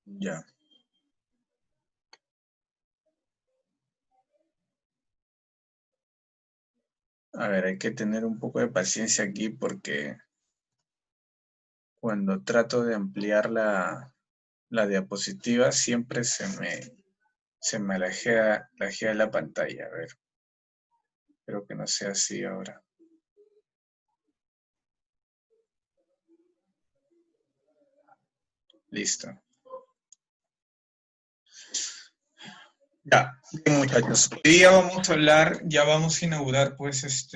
Ya. A ver, hay que tener un poco de paciencia aquí porque cuando trato de ampliar la diapositiva siempre se me lajea la pantalla. A ver, espero que no sea así ahora. Listo. Ya, bien, muchachos. Hoy día vamos a hablar, ya vamos a inaugurar pues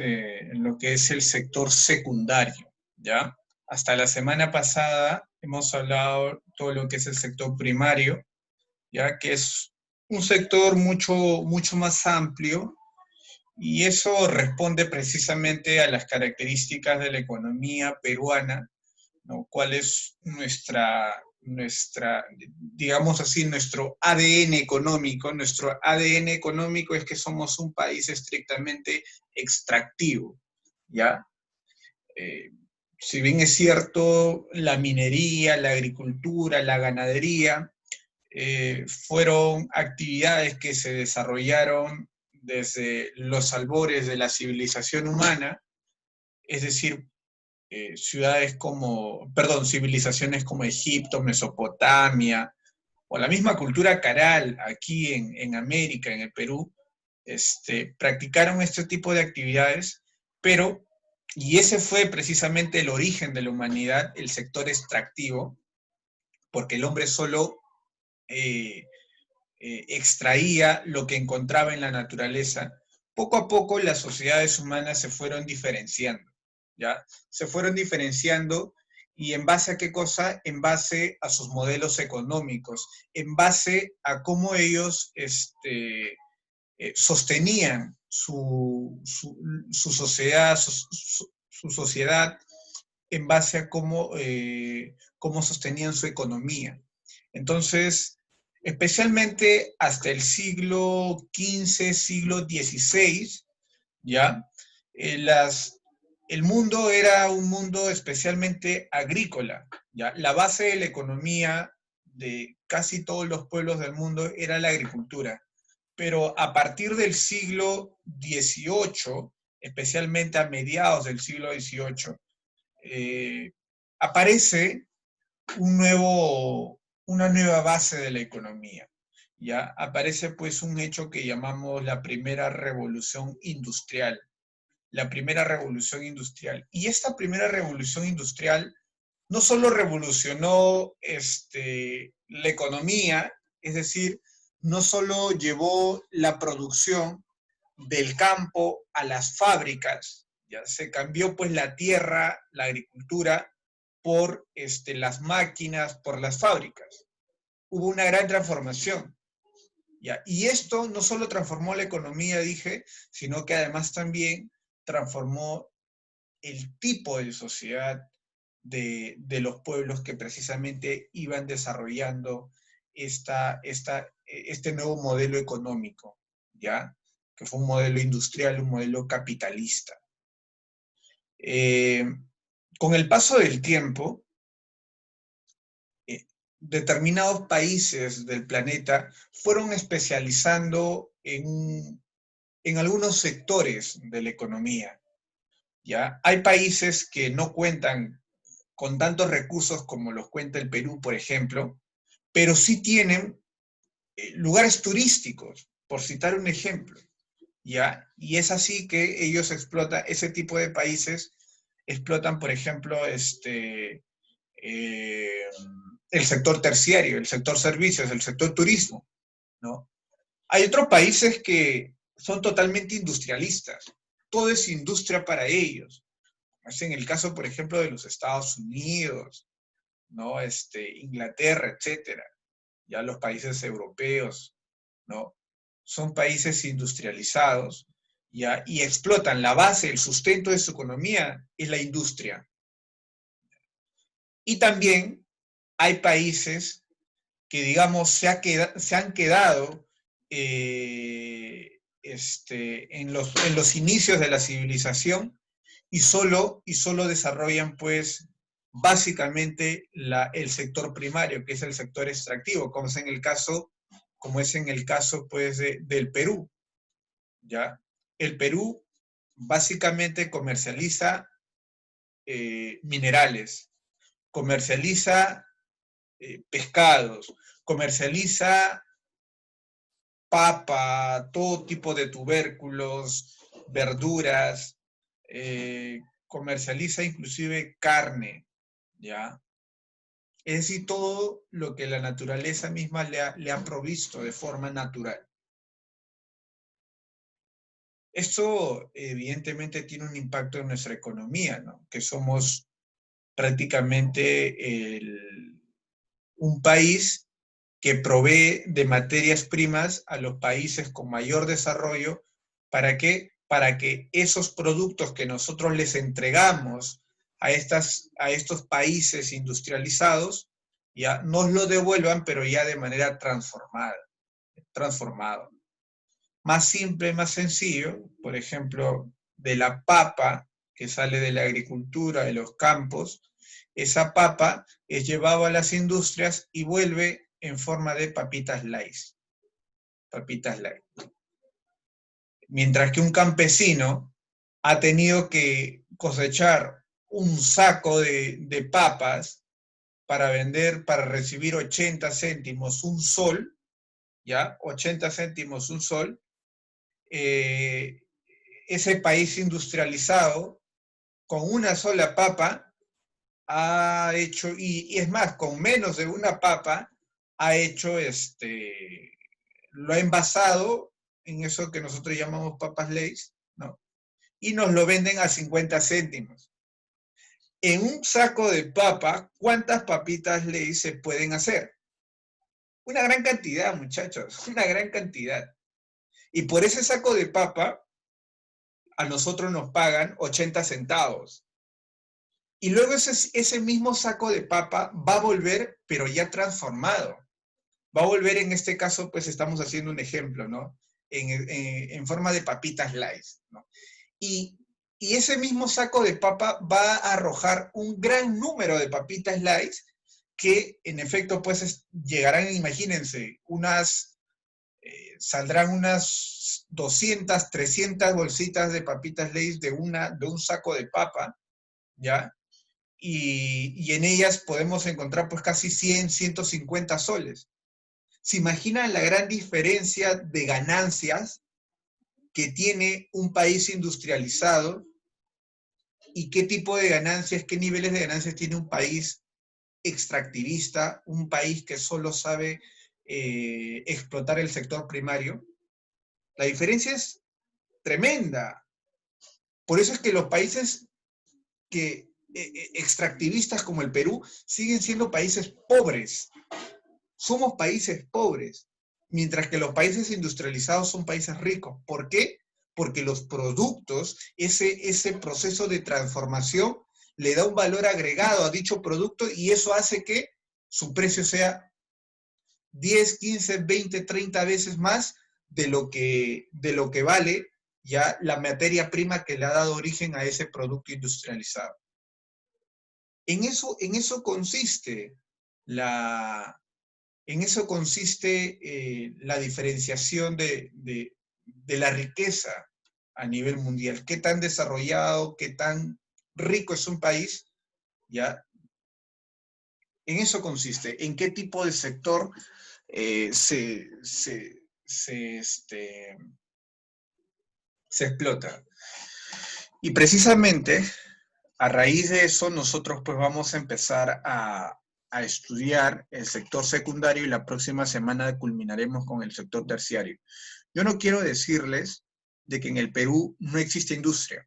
lo que es el sector secundario, ¿ya? Hasta la semana pasada hemos hablado todo lo que es el sector primario, ya que es un sector mucho, mucho más amplio y eso responde precisamente a las características de la economía peruana, ¿no? ¿Cuál es digamos así, nuestro ADN económico? Nuestro ADN económico es que somos un país estrictamente extractivo, ¿ya? Eh, si bien es cierto, la minería, la agricultura, la ganadería, fueron actividades que se desarrollaron desde los albores de la civilización humana, es decir, civilizaciones como Egipto, Mesopotamia, o la misma cultura caral aquí en América, en el Perú, practicaron este tipo de actividades, pero, y ese fue precisamente el origen de la humanidad, el sector extractivo, porque el hombre solo eh, extraía lo que encontraba en la naturaleza. Poco a poco las sociedades humanas se fueron diferenciando, ¿ya? Se fueron diferenciando y en base a qué cosa, en base a sus modelos económicos, en base a cómo ellos sostenían su sociedad, su sociedad en base a cómo sostenían su economía. Entonces, especialmente hasta el siglo XV, siglo XVI, ¿ya? El mundo era un mundo especialmente agrícola, ¿ya? La base de la economía de casi todos los pueblos del mundo era la agricultura. Pero a partir del siglo XVIII, especialmente a mediados del siglo XVIII, eh, aparece una nueva base de la economía. ¿Ya? Aparece pues un hecho que llamamos la primera revolución industrial. La primera revolución industrial. Y esta primera revolución industrial no solo revolucionó la economía, es decir, no solo llevó la producción del campo a las fábricas, ya se cambió pues la tierra, la agricultura, por las máquinas, por las fábricas. Hubo una gran transformación. ¿Ya? Y esto no solo transformó la economía, dije, sino que además también transformó el tipo de sociedad de los pueblos que precisamente iban desarrollando este nuevo modelo económico, ¿ya? Que fue un modelo industrial, un modelo capitalista. Eh, con el paso del tiempo, determinados países del planeta fueron especializando en algunos sectores de la economía. ¿Ya? Hay países que no cuentan con tantos recursos como los cuenta el Perú, por ejemplo, pero sí tienen lugares turísticos, por citar un ejemplo. ¿Ya? Y es así que ellos explotan, ese tipo de países explotan, por ejemplo, el sector terciario, el sector servicios, el sector turismo, ¿no? Hay otros países que son totalmente industrialistas, todo es industria para ellos. Es en el caso, por ejemplo, de los Estados Unidos, ¿no? Inglaterra, etcétera, ya los países europeos, ¿no? Son países industrializados, ¿ya? Y explotan la base, el sustento de su economía es la industria. Y también hay países que, digamos, se han quedado en los inicios de la civilización y solo desarrollan, pues, básicamente el sector primario, que es el sector extractivo, como es en el caso, pues, del Perú, ¿ya? El Perú básicamente comercializa minerales, comercializa pescados, comercializa papa, todo tipo de tubérculos, verduras, comercializa inclusive carne, ¿ya? Es decir, todo lo que la naturaleza misma le ha provisto de forma natural. Esto evidentemente tiene un impacto en nuestra economía, ¿no? Que somos prácticamente un país que provee de materias primas a los países con mayor desarrollo. ¿Para qué? Para que esos productos que nosotros les entregamos a estos países industrializados ya nos lo devuelvan, pero ya de manera transformado. Más simple, más sencillo, por ejemplo, de la papa que sale de la agricultura, de los campos, esa papa es llevada a las industrias y vuelve en forma de papitas Lay's. Papitas Lay's. Mientras que un campesino ha tenido que cosechar un saco de papas para vender, para recibir 80 céntimos un sol, ¿ya? 80 céntimos un sol. Ese país industrializado, con una sola papa, ha hecho, y es más, con menos de una papa, ha hecho, lo ha envasado en eso que nosotros llamamos papas Lay's, ¿no? Y nos lo venden a 50 céntimos. En un saco de papa, ¿cuántas papitas Lay's se pueden hacer? Una gran cantidad, muchachos, una gran cantidad. Y por ese saco de papa, a nosotros nos pagan 80 centavos. Y luego ese mismo saco de papa va a volver, pero ya transformado. Va a volver, en este caso, pues estamos haciendo un ejemplo, ¿no? En forma de papitas Lay's, ¿no? Y ese mismo saco de papa va a arrojar un gran número de papitas Lay's que, en efecto, pues llegarán, imagínense, saldrán unas 200, 300 bolsitas de papitas Lay's de un saco de papa, ¿ya? Y en ellas podemos encontrar pues casi 100, 150 soles. ¿Se imaginan la gran diferencia de ganancias que tiene un país industrializado y qué tipo de ganancias, qué niveles de ganancias tiene un país extractivista, un país que solo sabe explotar el sector primario? La diferencia es tremenda. Por eso es que los países que extractivistas como el Perú siguen siendo países pobres. Somos países pobres, mientras que los países industrializados son países ricos. ¿Por qué? Porque los productos, ese proceso de transformación le da un valor agregado a dicho producto y eso hace que su precio sea 10, 15, 20, 30 veces más de lo que vale ya la materia prima que le ha dado origen a ese producto industrializado. En eso consiste la diferenciación de la riqueza a nivel mundial. Qué tan desarrollado, qué tan rico es un país, ¿ya? En eso consiste, en qué tipo de sector se explota. Y precisamente a raíz de eso nosotros pues vamos a empezar a estudiar el sector secundario y la próxima semana culminaremos con el sector terciario. Yo no quiero decirles de que en el Perú no existe industria,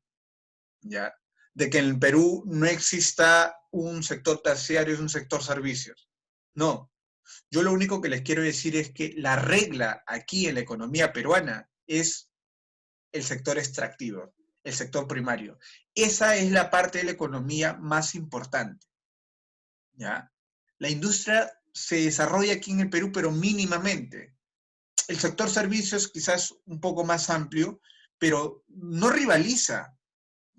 ¿ya? De que en el Perú no exista un sector terciario y un sector servicios. No, yo lo único que les quiero decir es que la regla aquí en la economía peruana es el sector extractivo, el sector primario. Esa es la parte de la economía más importante, ¿ya? La industria se desarrolla aquí en el Perú, pero mínimamente. El sector servicios quizás un poco más amplio, pero no rivaliza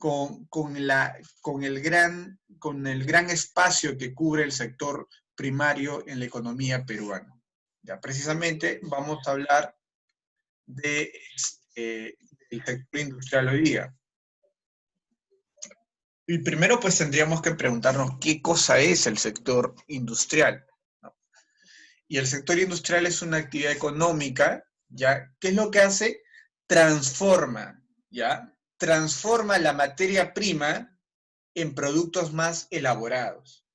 con el gran espacio que cubre el sector primario en la economía peruana. Ya, precisamente vamos a hablar del sector industrial hoy día. Y primero pues tendríamos que preguntarnos qué cosa es el sector industrial, ¿no? Y el sector industrial es una actividad económica, ¿ya? ¿Qué es lo que hace? Transforma, ¿ya? Transforma la materia prima en productos más elaborados,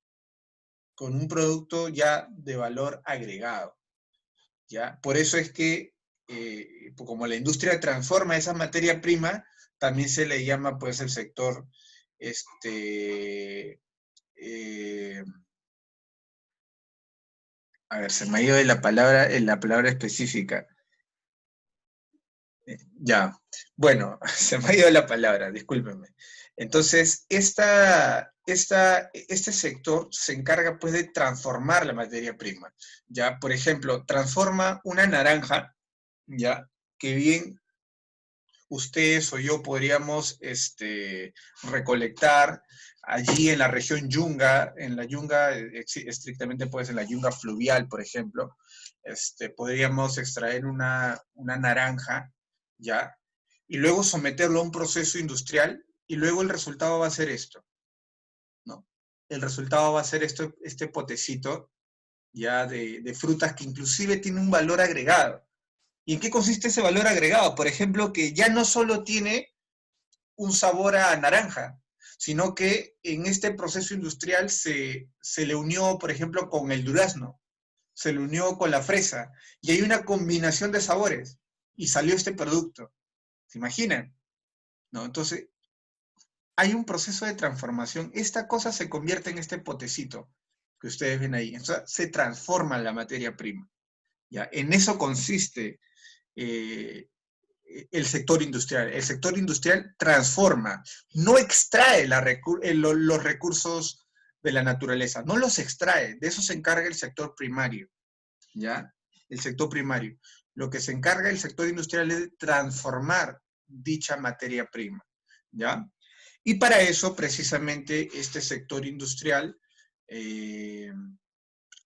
con un producto ya de valor agregado, ¿ya? Por eso es que, como la industria transforma esa materia prima, también se le llama pues el sector, a ver, se me ha ido de la palabra específica. Ya, bueno, se me ha ido la palabra, discúlpenme. Entonces, este sector se encarga pues de transformar la materia prima. Ya, por ejemplo, transforma una naranja, ya, que bien ustedes o yo podríamos recolectar allí en la región Yunga, en la Yunga, estrictamente pues en la Yunga fluvial, por ejemplo, podríamos extraer una naranja, ¿ya? Y luego someterlo a un proceso industrial y luego el resultado va a ser esto, ¿no? El resultado va a ser este potecito, ya, de frutas que inclusive tiene un valor agregado. ¿Y en qué consiste ese valor agregado? Por ejemplo, que ya no solo tiene un sabor a naranja, sino que en este proceso industrial se le unió, por ejemplo, con el durazno, se le unió con la fresa, y hay una combinación de sabores, y salió este producto. ¿Se imaginan? ¿No? Entonces, hay un proceso de transformación. Esta cosa se convierte en este potecito que ustedes ven ahí. Entonces, se transforma la materia prima. ¿Ya? En eso consiste el sector industrial. El sector industrial transforma, no extrae los recursos de la naturaleza, no los extrae, de eso se encarga el sector primario, ¿ya? El sector primario. Lo que se encarga el sector industrial es de transformar dicha materia prima, ¿ya? Y para eso, precisamente, este sector industrial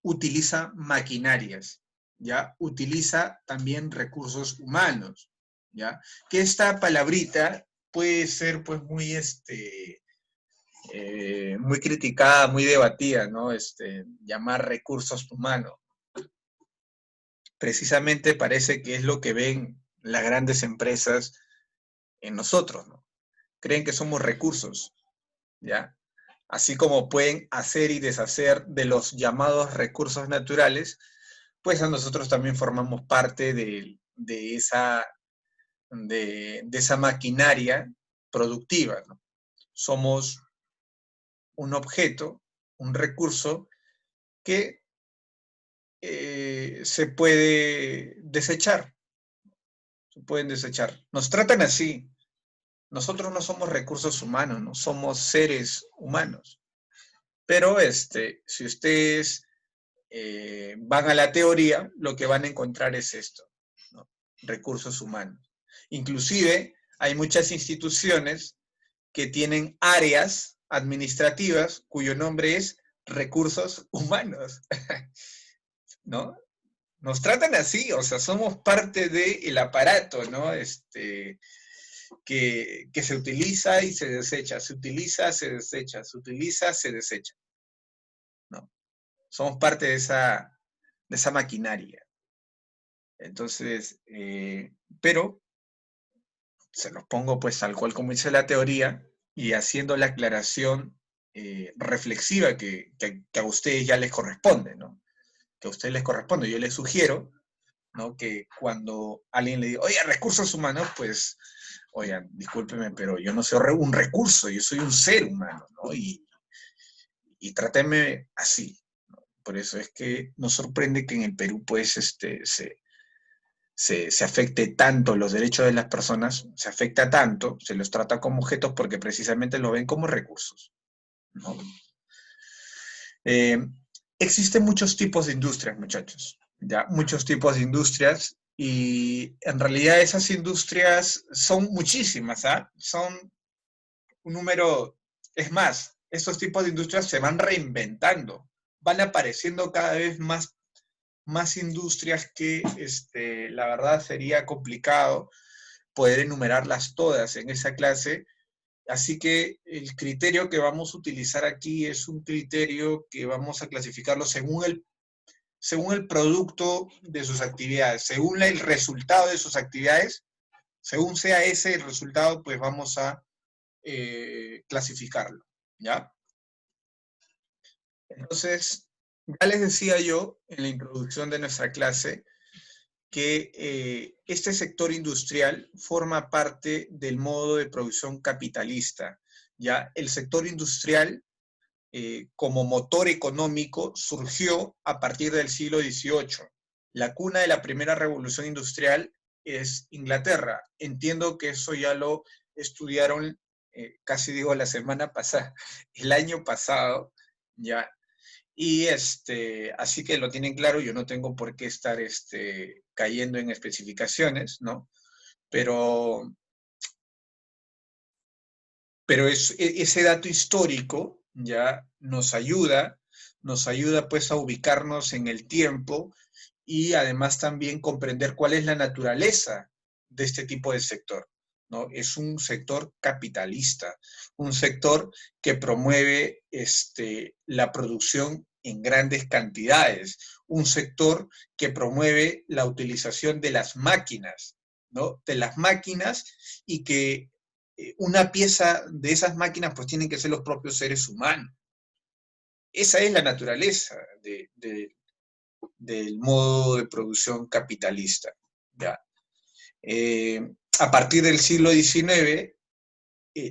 utiliza maquinarias, ¿ya? Utiliza también recursos humanos, ¿ya? Que esta palabrita puede ser, pues, muy criticada, muy debatida, ¿no? Llamar recursos humanos. Precisamente parece que es lo que ven las grandes empresas en nosotros, ¿no? Creen que somos recursos, ¿ya? Así como pueden hacer y deshacer de los llamados recursos naturales, pues a nosotros también formamos parte de esa maquinaria productiva, ¿no? Somos un objeto, un recurso que se puede desechar, se pueden desechar. Nos tratan así. Nosotros no somos recursos humanos, no somos seres humanos. Pero si ustedes van a la teoría, lo que van a encontrar es esto, ¿no? Recursos humanos. Inclusive hay muchas instituciones que tienen áreas administrativas cuyo nombre es recursos humanos, ¿no? Nos tratan así, o sea, somos parte del aparato, ¿no? Que se utiliza y se desecha, se utiliza, se desecha, se utiliza, se desecha, ¿no? Somos parte de esa maquinaria. Entonces, pero se los pongo pues tal cual como dice la teoría y haciendo la aclaración reflexiva que a ustedes ya les corresponde, ¿no? Que a ustedes les corresponde. Yo les sugiero, ¿no? Que cuando alguien le diga, oye, recursos humanos, pues, oigan, discúlpenme, pero yo no soy un recurso, yo soy un ser humano, ¿no? Y trátenme así, ¿no? Por eso es que nos sorprende que en el Perú, pues, se afecte tanto los derechos de las personas, se afecta tanto, se los trata como objetos porque precisamente lo ven como recursos, ¿no? Existen muchos tipos de industrias, muchachos, ¿ya? Muchos tipos de industrias y en realidad esas industrias son muchísimas, ¿ah? Son es más, estos tipos de industrias se van reinventando, van apareciendo cada vez más industrias que la verdad sería complicado poder enumerarlas todas en esa clase. Así que el criterio que vamos a utilizar aquí es un criterio que vamos a clasificarlo según el producto de sus actividades, según el resultado de sus actividades, según sea ese el resultado, pues vamos a clasificarlo, ¿ya? Entonces, ya les decía yo en la introducción de nuestra clase que este sector industrial forma parte del modo de producción capitalista, ¿ya? El sector industrial como motor económico surgió a partir del siglo XVIII. La cuna de la primera revolución industrial es Inglaterra. Entiendo que eso ya lo estudiaron, casi digo la semana pasada, el año pasado, ya. Y así que lo tienen claro, yo no tengo por qué estar cayendo en especificaciones, ¿no? Pero ese dato histórico ya nos ayuda pues a ubicarnos en el tiempo y además también comprender cuál es la naturaleza de este tipo de sector, ¿no? Es un sector capitalista, un sector que promueve la producción en grandes cantidades, un sector que promueve la utilización de las máquinas, ¿no? De las máquinas y que una pieza de esas máquinas pues tienen que ser los propios seres humanos. Esa es la naturaleza del modo de producción capitalista. ¿Ya? A partir del siglo XIX,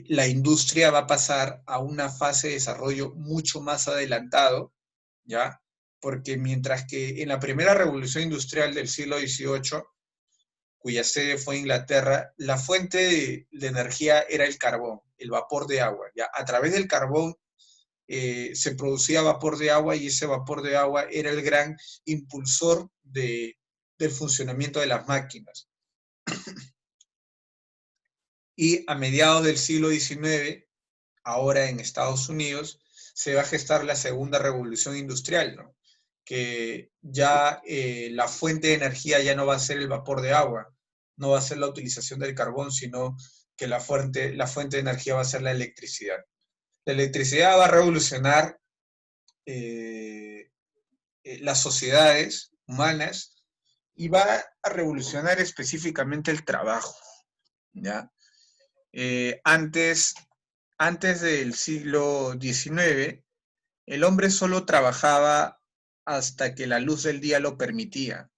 la industria va a pasar a una fase de desarrollo mucho más adelantado, ¿ya? Porque mientras que en la primera revolución industrial del siglo XVIII, cuya sede fue Inglaterra, la fuente de energía era el carbón, el vapor de agua. ¿Ya? A través del carbón se producía vapor de agua y ese vapor de agua era el gran impulsor del funcionamiento de las máquinas. Y a mediados del siglo XIX, ahora en Estados Unidos, se va a gestar la segunda revolución industrial, ¿no? Que ya la fuente de energía ya no va a ser el vapor de agua, no va a ser la utilización del carbón, sino que la fuente de energía va a ser la electricidad. La electricidad va a revolucionar las sociedades humanas y va a revolucionar específicamente el trabajo, ¿ya? Antes del siglo XIX, el hombre solo trabajaba hasta que la luz del día lo permitía.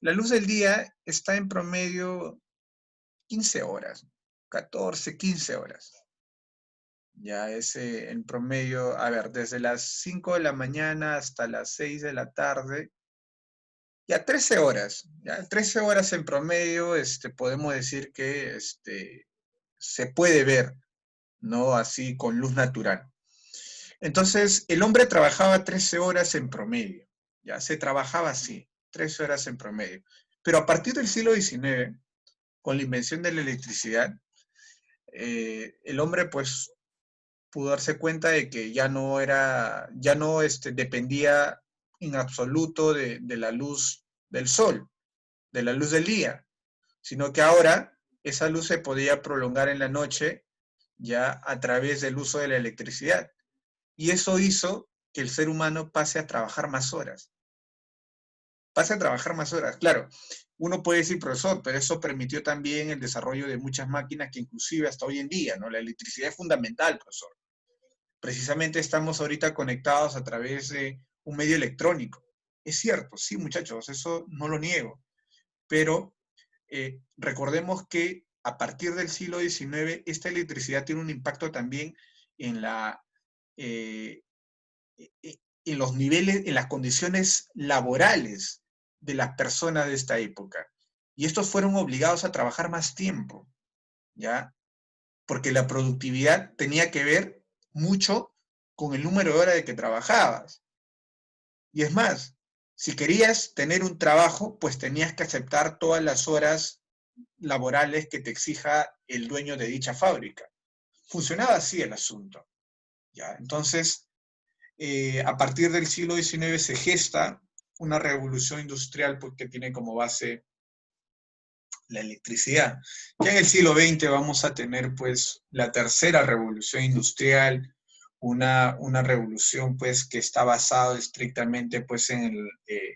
La luz del día está en promedio 15 horas, 14, 15 horas. Ya es en promedio, a ver, desde las 5 de la mañana hasta las 6 de la tarde, ya 13 horas, ya 13 horas en promedio, podemos decir que se puede ver, ¿no? Así con luz natural. Entonces, el hombre trabajaba 13 horas en promedio, ya se trabajaba así, 13 horas en promedio. Pero a partir del siglo XIX, con la invención de la electricidad, el hombre pues pudo darse cuenta de que ya no dependía en absoluto de la luz del sol, de la luz del día, sino que ahora esa luz se podía prolongar en la noche ya a través del uso de la electricidad. Y eso hizo que el ser humano pase a trabajar más horas. Pase a trabajar más horas. Claro, uno puede decir, profesor, pero eso permitió también el desarrollo de muchas máquinas que inclusive hasta hoy en día, ¿no? La electricidad es fundamental, profesor. Precisamente estamos ahorita conectados a través de un medio electrónico. Es cierto, sí, muchachos, eso no lo niego. Pero recordemos que a partir del siglo XIX, esta electricidad tiene un impacto también en en los niveles, en las condiciones laborales de las personas de esta época. Y estos fueron obligados a trabajar más tiempo, ¿ya? Porque la productividad tenía que ver mucho con el número de horas de que trabajabas. Y es más, si querías tener un trabajo, pues tenías que aceptar todas las horas laborales que te exija el dueño de dicha fábrica. funcionaba así el asunto, ¿ya? Entonces, a partir del siglo XIX se gesta una revolución industrial pues, que tiene como base la electricidad. Ya en el siglo XX vamos a tener pues la tercera revolución industrial, una revolución pues que está basada estrictamente pues en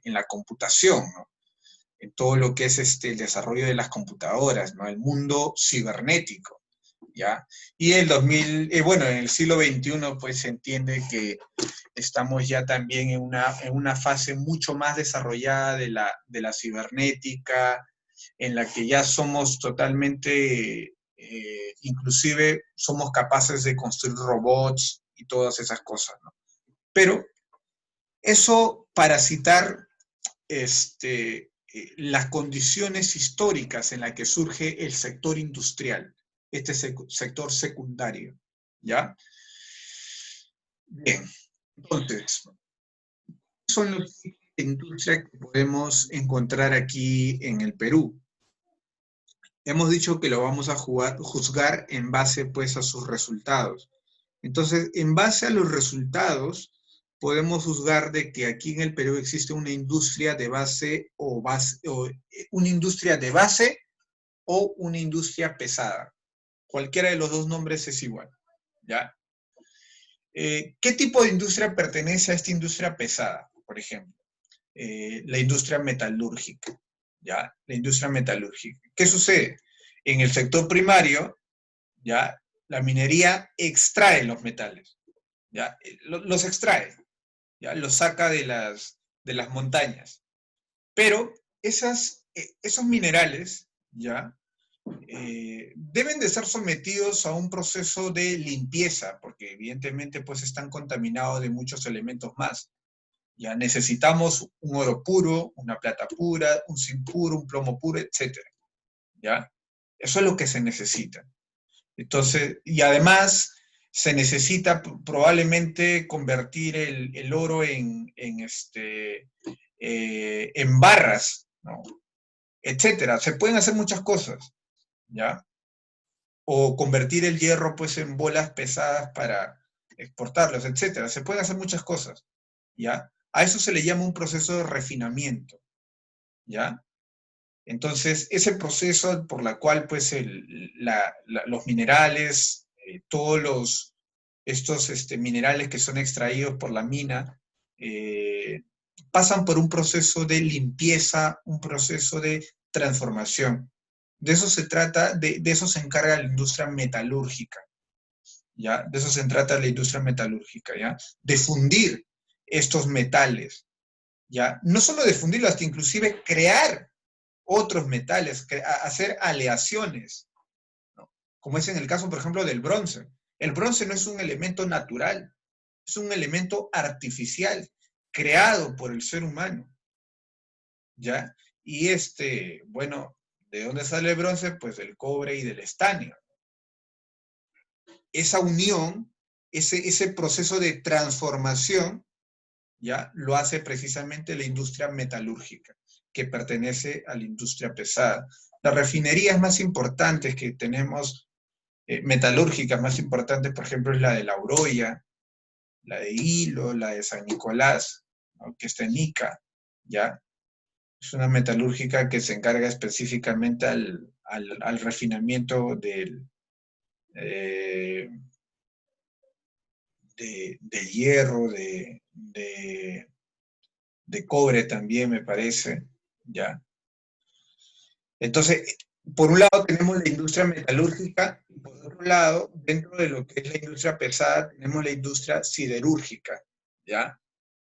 la computación, ¿no? En todo lo que es el desarrollo de las computadoras, ¿no? El mundo cibernético, ¿ya? Y bueno, en el siglo XXI pues se entiende que estamos ya también en una fase mucho más desarrollada de la cibernética, en la que ya somos totalmente, inclusive somos capaces de construir robots y todas esas cosas, ¿no? Pero eso para citar las condiciones históricas en las que surge el sector industrial, este sector secundario, ¿ya? Bien, entonces, son los tipos de industria que podemos encontrar aquí en el Perú. Hemos dicho que lo vamos a juzgar en base pues a sus resultados. Entonces, en base a los resultados, podemos juzgar de que aquí en el Perú existe una industria de base o una industria de base o una industria pesada. Cualquiera de los dos nombres es igual, ¿ya? ¿Qué tipo de industria pertenece a esta industria pesada, por ejemplo? La industria metalúrgica, ¿ya? La industria metalúrgica. ¿Qué sucede? En el sector primario, ¿ya? La minería extrae los metales, ¿ya? Los extrae, ¿ya? Los saca de las montañas. Pero esos minerales, ¿ya? Deben de ser sometidos a un proceso de limpieza, porque evidentemente pues están contaminados de muchos elementos más. Ya necesitamos un oro puro, una plata pura, un zinc puro, un plomo puro, etc. ¿Ya? Eso es lo que se necesita. Entonces, y además se necesita probablemente convertir el oro en barras, ¿no? Etcétera. Se pueden hacer muchas cosas, ¿ya? O convertir el hierro pues en bolas pesadas para exportarlos, etcétera. Se pueden hacer muchas cosas, ¿ya? A eso se le llama un proceso de refinamiento, ¿ya? Entonces, ese proceso por la cual pues los minerales, todos estos minerales que son extraídos por la mina, pasan por un proceso de limpieza, un proceso de transformación. De eso se trata, de eso se encarga la industria metalúrgica, ¿ya? De eso se trata la industria metalúrgica, ¿ya? De fundir estos metales, ¿ya? No solo de fundirlos, hasta inclusive crear otros metales, hacer aleaciones, ¿no? Como es en el caso, por ejemplo, del bronce. El bronce no es un elemento natural, es un elemento artificial, creado por el ser humano, ¿ya? Y bueno, ¿de dónde sale el bronce? Pues del cobre y del estaño. Esa unión, ese proceso de transformación, ¿ya? Lo hace precisamente la industria metalúrgica, que pertenece a la industria pesada. Las refinerías más importantes que tenemos, metalúrgicas más importantes, por ejemplo, es la de La Oroya, la de Hilo, la de San Nicolás, ¿no? Que está en Ica, ¿ya? Es una metalúrgica que se encarga específicamente al refinamiento eh, del hierro, de cobre también, me parece, ¿ya? Entonces, por un lado tenemos la industria metalúrgica y por otro lado, dentro de lo que es la industria pesada, tenemos la industria siderúrgica, ¿ya?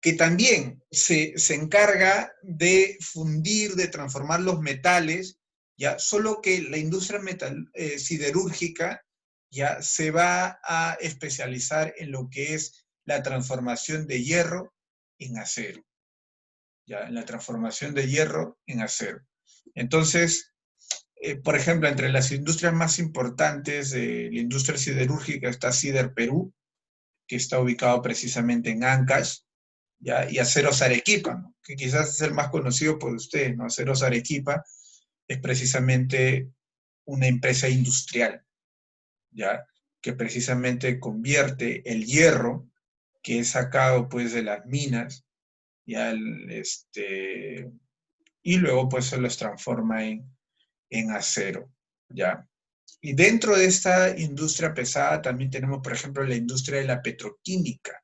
Que también se encarga de fundir, de transformar los metales, ¿ya? Solo que la industria siderúrgica ya se va a especializar en lo que es la transformación de hierro en acero, ¿ya? En la transformación de hierro en acero. Entonces, por ejemplo, entre las industrias más importantes de la industria siderúrgica está Sider Perú, que está ubicado precisamente en Ancash, ¿ya? Y Aceros Arequipa, ¿no? Que quizás es el más conocido por ustedes, ¿no? Aceros Arequipa es precisamente una empresa industrial, ¿ya? que precisamente convierte el hierro que es sacado pues de las minas, ya y luego pues se los transforma en acero, ¿ya? Y dentro de esta industria pesada también tenemos, por ejemplo, la industria de la petroquímica,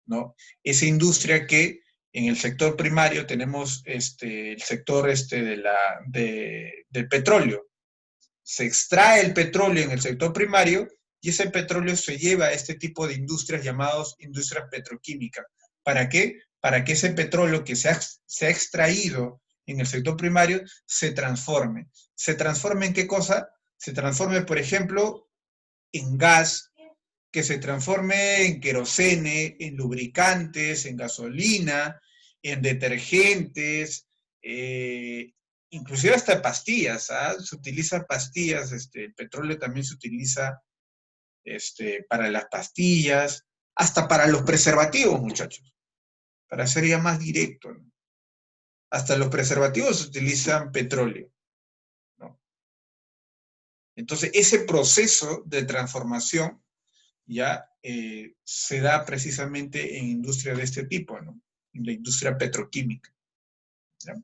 ¿no? Esa industria que en el sector primario tenemos el sector del petróleo. Se extrae el petróleo en el sector primario y ese petróleo se lleva a este tipo de industrias llamadas industrias petroquímicas. ¿Para qué? Para que ese petróleo que se ha extraído en el sector primario se transforme. ¿Se transforme en qué cosa? Se transforme, por ejemplo, en gas, que se transforme en querosene, en lubricantes, en gasolina, en detergentes, inclusive hasta pastillas, ¿ah? Se utilizan pastillas, el petróleo también se utiliza para las pastillas, hasta para los preservativos, muchachos, para ser ya más directo, ¿no? Hasta los preservativos utilizan petróleo, ¿no? Entonces, ese proceso de transformación ya se da precisamente en industrias de este tipo, ¿no? En la industria petroquímica, ¿ya?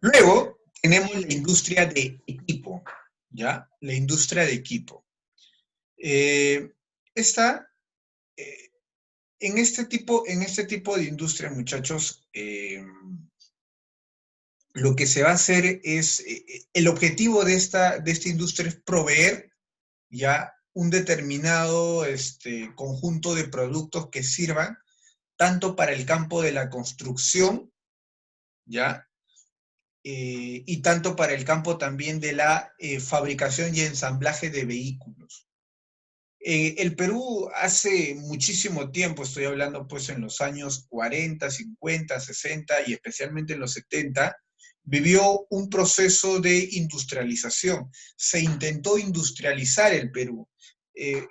Luego tenemos la industria de equipo, ¿ya? La industria de equipo. Esta, eh, en este tipo de industria, muchachos, lo que se va a hacer es, el objetivo de esta industria es proveer ya un determinado conjunto de productos que sirvan tanto para el campo de la construcción, ¿ya? Y tanto para el campo también de la fabricación y ensamblaje de vehículos. El Perú hace muchísimo tiempo, estoy hablando pues en los años 40, 50, 60 y especialmente en los 70, vivió un proceso de industrialización. Se intentó industrializar el Perú. Eh,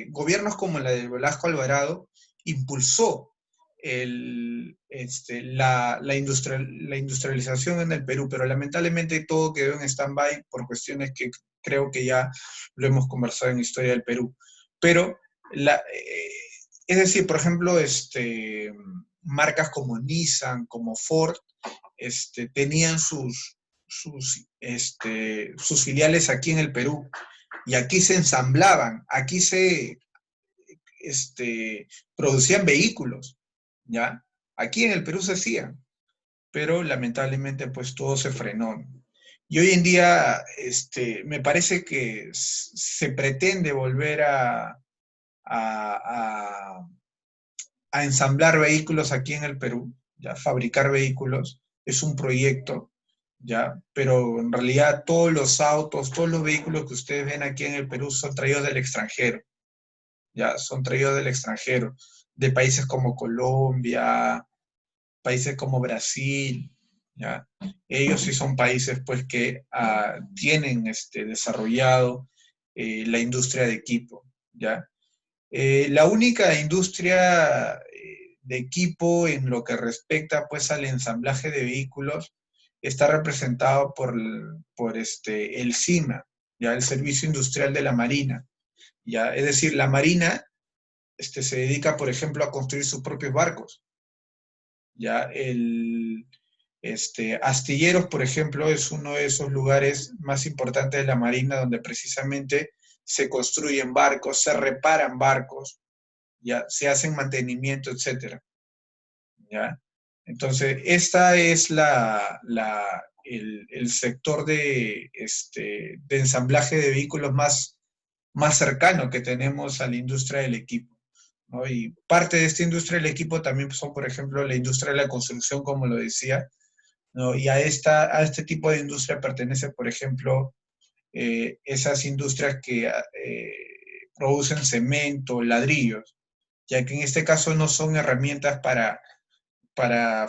Gobiernos como la de Velasco Alvarado impulsó la industrialización en el Perú, pero lamentablemente todo quedó en stand-by por cuestiones que creo que ya lo hemos conversado en Historia del Perú. Pero, es decir, por ejemplo, marcas como Nissan, como Ford, tenían sus filiales aquí en el Perú y aquí se ensamblaban, aquí se producían vehículos, ¿ya? Aquí en el Perú se hacían, pero lamentablemente pues todo se frenó. Y hoy en día me parece que se pretende volver a, a ensamblar vehículos aquí en el Perú, ya fabricar vehículos, es un proyecto, ya, pero en realidad todos los autos, todos los vehículos que ustedes ven aquí en el Perú son traídos del extranjero, ya, son traídos del extranjero, de países como Colombia, países como Brasil, ya. Ellos sí son países pues que tienen desarrollado la industria de equipo, ya. La única industria de equipo en lo que respecta pues al ensamblaje de vehículos está representado por el SIMA, ya el Servicio Industrial de la Marina, ya, es decir, la Marina se dedica, por ejemplo, a construir sus propios barcos, ya Astilleros, por ejemplo, es uno de esos lugares más importantes de la Marina donde precisamente se construyen barcos, se reparan barcos, ya se hacen mantenimiento, etcétera, ¿ya? Entonces, esta es el sector de ensamblaje de vehículos más cercano que tenemos a la industria del equipo, ¿no? Y parte de esta industria del equipo también son, por ejemplo, la industria de la construcción, como lo decía, ¿no? Y a este tipo de industria pertenece, por ejemplo, esas industrias que producen cemento, ladrillos, ya que en este caso no son herramientas para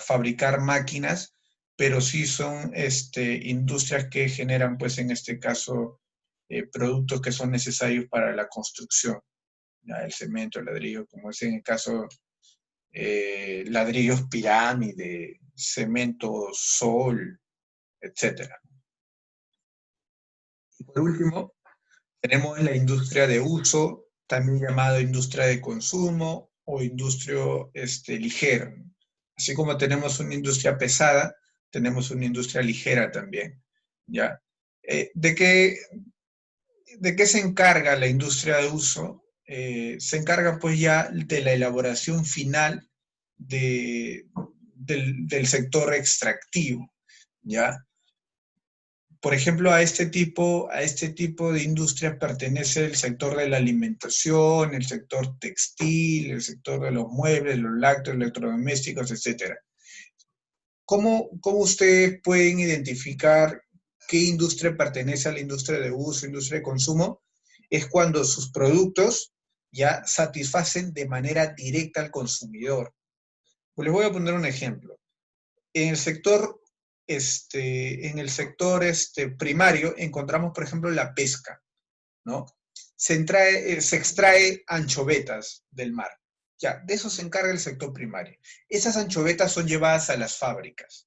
fabricar máquinas, pero sí son industrias que generan, pues en este caso, productos que son necesarios para la construcción, ¿ya? El cemento, el ladrillo, como es en el caso ladrillos pirámide, cemento sol, etcétera. Por último, tenemos la industria de uso, también llamada industria de consumo o industria ligera. Así como tenemos una industria pesada, tenemos una industria ligera también. ¿Ya? Eh, ¿de qué, ¿De qué se encarga la industria de uso? Se encarga pues ya de la elaboración final del sector extractivo, ¿ya? Por ejemplo, a este tipo de industrias pertenece el sector de la alimentación, el sector textil, el sector de los muebles, los lácteos, electrodomésticos, etcétera. ¿Cómo ustedes pueden identificar qué industria pertenece a la industria de uso, industria de consumo? Es cuando sus productos ya satisfacen de manera directa al consumidor. Pues les voy a poner un ejemplo. En el sector, primario encontramos, por ejemplo, la pesca, ¿no? Se extrae anchovetas del mar. Ya, de eso se encarga el sector primario. Esas anchovetas son llevadas a las fábricas,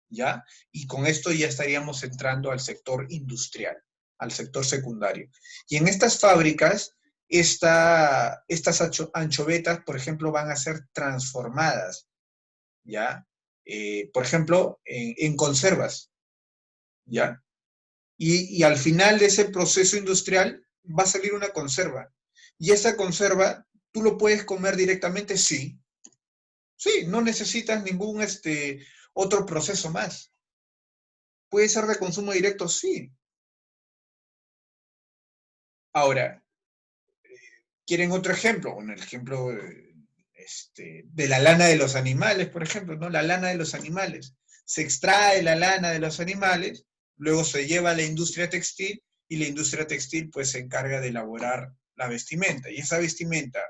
¿ya? Y con esto ya estaríamos entrando al sector industrial, al sector secundario. Y en estas fábricas, estas anchovetas, por ejemplo, van a ser transformadas, ¿ya? Por ejemplo, en conservas, ¿ya? Y al final de ese proceso industrial va a salir una conserva. Y esa conserva, ¿tú lo puedes comer directamente? Sí. Sí, no necesitas ningún otro proceso más. ¿Puede ser de consumo directo? Sí. Ahora, ¿quieren otro ejemplo? Un ejemplo de la lana de los animales, por ejemplo, ¿no? La lana de los animales. Se extrae la lana de los animales, luego se lleva a la industria textil y la industria textil pues se encarga de elaborar la vestimenta. ¿Y esa vestimenta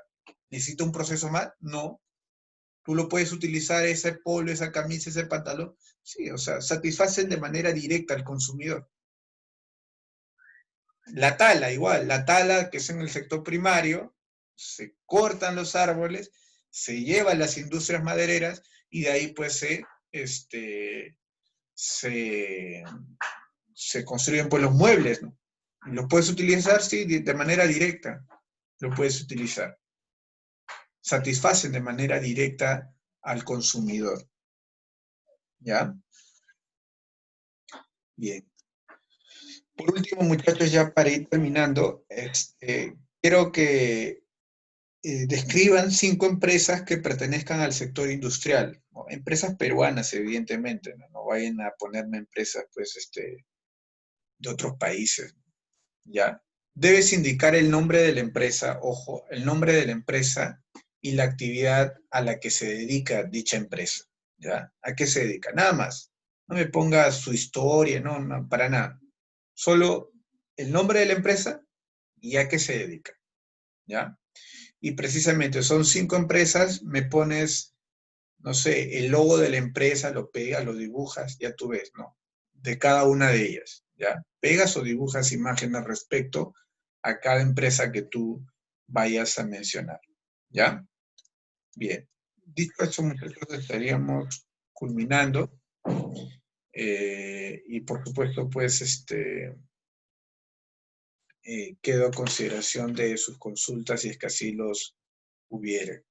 necesita un proceso más? No. Tú lo puedes utilizar, ese polo, esa camisa, ese pantalón. Sí, o sea, satisfacen de manera directa al consumidor. La tala, igual, la tala que es en el sector primario, se cortan los árboles, se llevan las industrias madereras y de ahí pues se, se construyen pues los muebles, ¿no? Y los puedes utilizar, sí, de manera directa, lo puedes utilizar. Satisfacen de manera directa al consumidor, ¿ya? Bien. Por último, muchachos, ya para ir terminando, quiero que describan 5 empresas que pertenezcan al sector industrial, ¿no? Empresas peruanas, evidentemente, ¿no? No vayan a ponerme empresas, pues, de otros países, ¿ya? Debes indicar el nombre de la empresa, ojo, el nombre de la empresa y la actividad a la que se dedica dicha empresa, ¿ya? ¿A qué se dedica? Nada más. No me pongas su historia, no, no, para nada. Solo el nombre de la empresa y a qué se dedica, ¿ya? Y precisamente son 5 empresas, me pones, no sé, el logo de la empresa, lo pegas, lo dibujas, ya tú ves, ¿no? De cada una de ellas, ¿ya? Pegas o dibujas imágenes respecto a cada empresa que tú vayas a mencionar, ¿ya? Bien. Dicho eso, muchachos, estaríamos culminando. Y por supuesto, pues, quedo a consideración de sus consultas si es que así los hubiere.